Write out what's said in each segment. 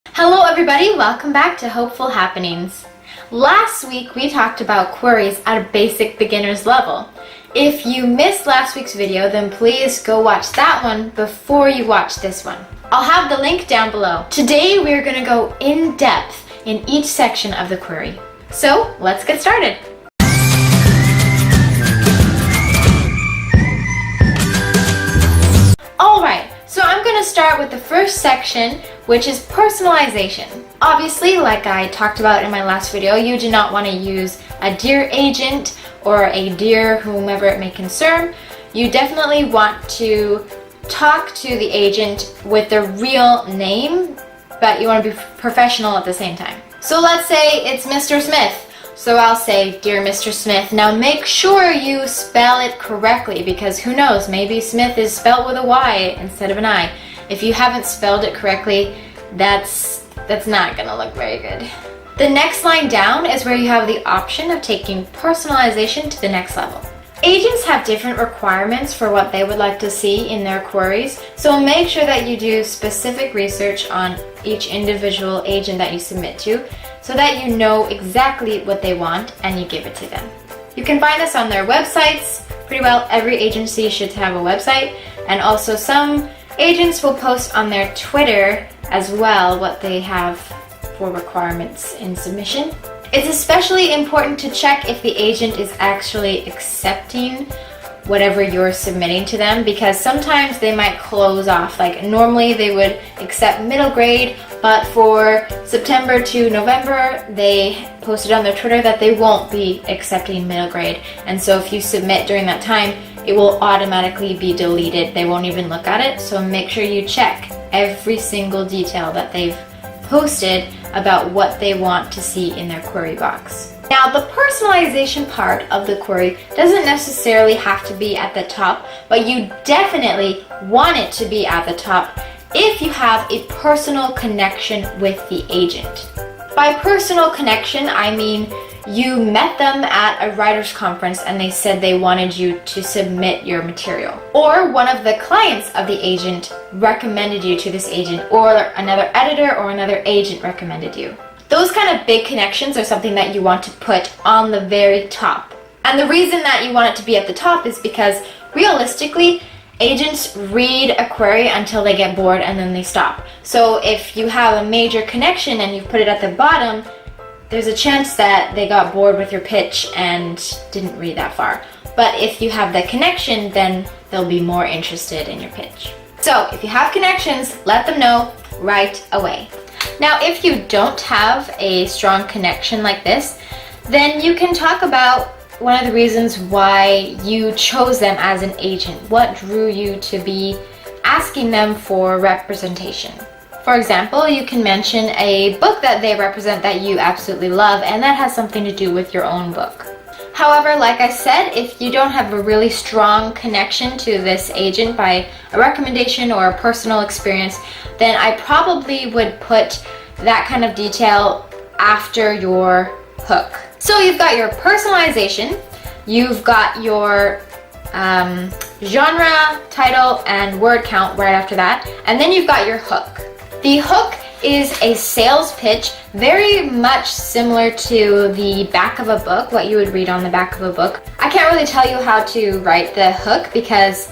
Hello everybody, welcome back to Hopeful Happenings. Last week we talked about queries at a basic beginner's level. If you missed last week's video, then please go watch that one before you watch this one. I'll have the link down below. Today we're going to go in depth in each section of the query. So let's get started. Alright, so I'm going to start with the first section, which is personalization. Obviously, like I talked about in my last video, you do not want to use a dear agent or a dear whomever it may concern. You definitely want to talk to the agent with their real name, but you want to be professional at the same time. So let's say it's Mr. Smith. So I'll say, Dear Mr. Smith. Now make sure you spell it correctly, because who knows, maybe Smith is spelled with a Y instead of an I. If you haven't spelled it correctly, that's not gonna look very good. The next line down is where you have the option of taking personalization to the next level. Agents have different requirements for what they would like to see in their queries, so make sure that you do specific research on each individual agent that you submit to, so that you know exactly what they want and you give it to them. You can find this on their websites. Pretty well every agency should have a website, and also some agents will post on their Twitter as well what they have for requirements in submission. It's especially important to check if the agent is actually accepting whatever you're submitting to them, because sometimes they might close off. Like normally they would accept middle grade, but for September to November they posted on their Twitter that they won't be accepting middle grade, and so if you submit during that time, it will automatically be deleted. They won't even look at it, so make sure you check every single detail that they've posted about what they want to see in their query box. Now, the personalization part of the query doesn't necessarily have to be at the top, but you definitely want it to be at the top if you have a personal connection with the agent. By personal connection, I mean you met them at a writer's conference and they said they wanted you to submit your material. Or one of the clients of the agent recommended you to this agent, or another editor or another agent recommended you. Those kind of big connections are something that you want to put on the very top. And the reason that you want it to be at the top is because realistically, agents read a query until they get bored and then they stop. So if you have a major connection and you put it at the bottom, there's a chance that they got bored with your pitch and didn't read that far. But if you have the connection, then they'll be more interested in your pitch. So if you have connections, let them know right away. Now, if you don't have a strong connection like this, then you can talk about one of the reasons why you chose them as an agent. What drew you to be asking them for representation? For example, you can mention a book that they represent that you absolutely love, and that has something to do with your own book. However, like I said, if you don't have a really strong connection to this agent by a recommendation or a personal experience, then I probably would put that kind of detail after your hook. So you've got your personalization, you've got your genre, title, and word count right after that, and then you've got your hook. The hook is a sales pitch, very much similar to the back of a book, what you would read on the back of a book. I can't really tell you how to write the hook because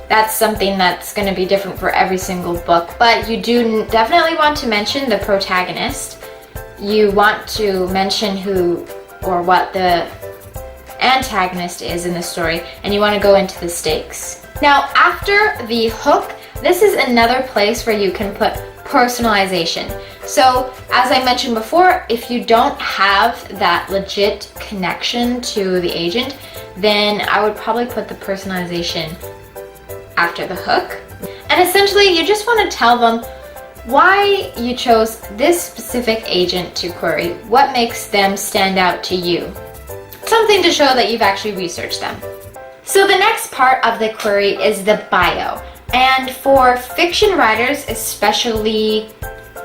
that's something that's going to be different for every single book, but you do definitely want to mention the protagonist. You want to mention who or what the antagonist is in the story, and you want to go into the stakes. Now, after the hook, this is another place where you can put personalization. So, as I mentioned before, if you don't have that legit connection to the agent, then I would probably put the personalization after the hook. And essentially, you just want to tell them why you chose this specific agent to query, what makes them stand out to you. Something to show that you've actually researched them. So the next part of the query is the bio. And for fiction writers, especially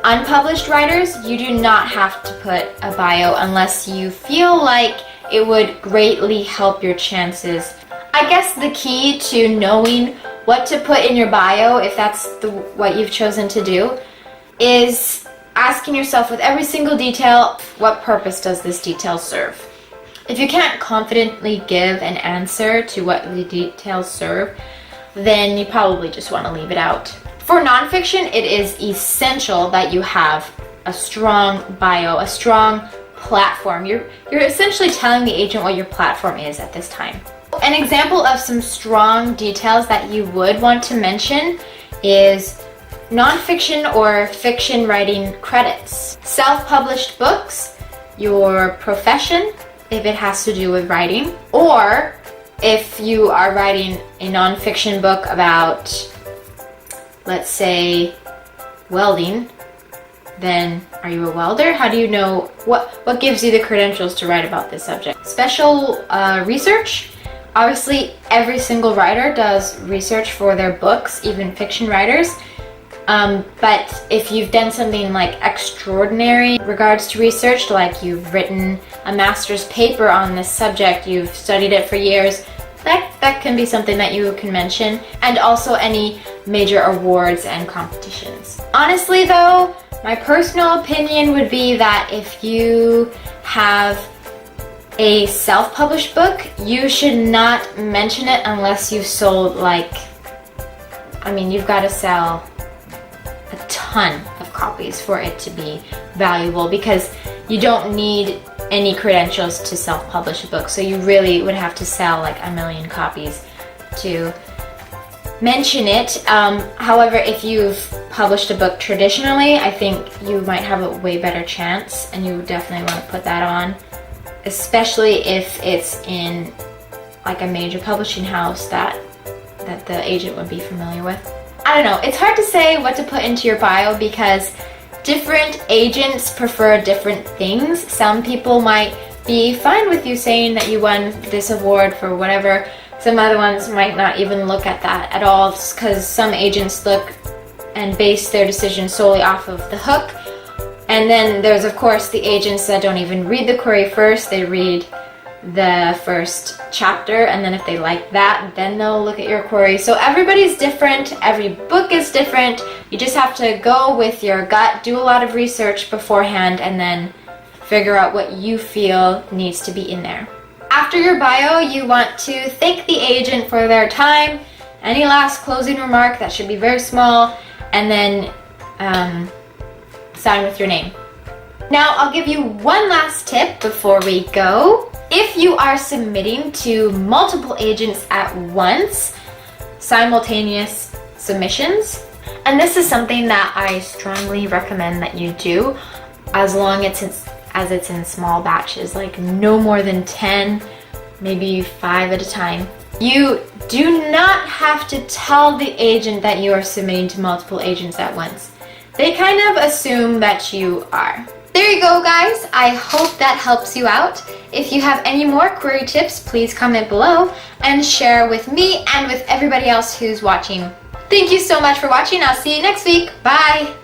unpublished writers, you do not have to put a bio unless you feel like it would greatly help your chances. I guess the key to knowing what to put in your bio, if that's what you've chosen to do, is asking yourself with every single detail, what purpose does this detail serve? If you can't confidently give an answer to what the details serve, then you probably just want to leave it out. For nonfiction, it is essential that you have a strong bio, a strong platform. You're essentially telling the agent what your platform is at this time. An example of some strong details that you would want to mention is nonfiction or fiction writing credits, self-published books, your profession, if it has to do with writing, or if you are writing a nonfiction book about, let's say, welding, then are you a welder? How do you know what gives you the credentials to write about this subject? Special research. Obviously, every single writer does research for their books, even fiction writers. But if you've done something like extraordinary in regards to research, like you've written a master's paper on this subject, you've studied it for years, that can be something that you can mention, and also any major awards and competitions. Honestly though, my personal opinion would be that if you have a self-published book, you should not mention it unless you've sold you've got to sell a ton of copies for it to be valuable, because you don't need any credentials to self-publish a book, so you really would have to sell like 1 million copies to mention it. However, if you've published a book traditionally, I think you might have a way better chance, and you definitely want to put that on, especially if it's in like a major publishing house that the agent would be familiar with. I don't know, it's hard to say what to put into your bio because different agents prefer different things. Some people might be fine with you saying that you won this award for whatever. Some other ones might not even look at that at all, because some agents look and base their decision solely off of the hook. And then there's of course the agents that don't even read the query first. They read the first chapter, and then if they like that, then they'll look at your query. So everybody's different, every book is different. You just have to go with your gut, do a lot of research beforehand, and then figure out what you feel needs to be in there. After your bio, you want to thank the agent for their time, any last closing remark, that should be very small, and then sign with your name. Now I'll give you one last tip before we go. If you are submitting to multiple agents at once, simultaneous submissions, and this is something that I strongly recommend that you do, as long as it's in small batches, like no more than 10, maybe 5 at a time. You do not have to tell the agent that you are submitting to multiple agents at once. They kind of assume that you are. There you go, guys. I hope that helps you out. If you have any more query tips, please comment below and share with me and with everybody else who's watching. Thank you so much for watching. I'll see you next week. Bye!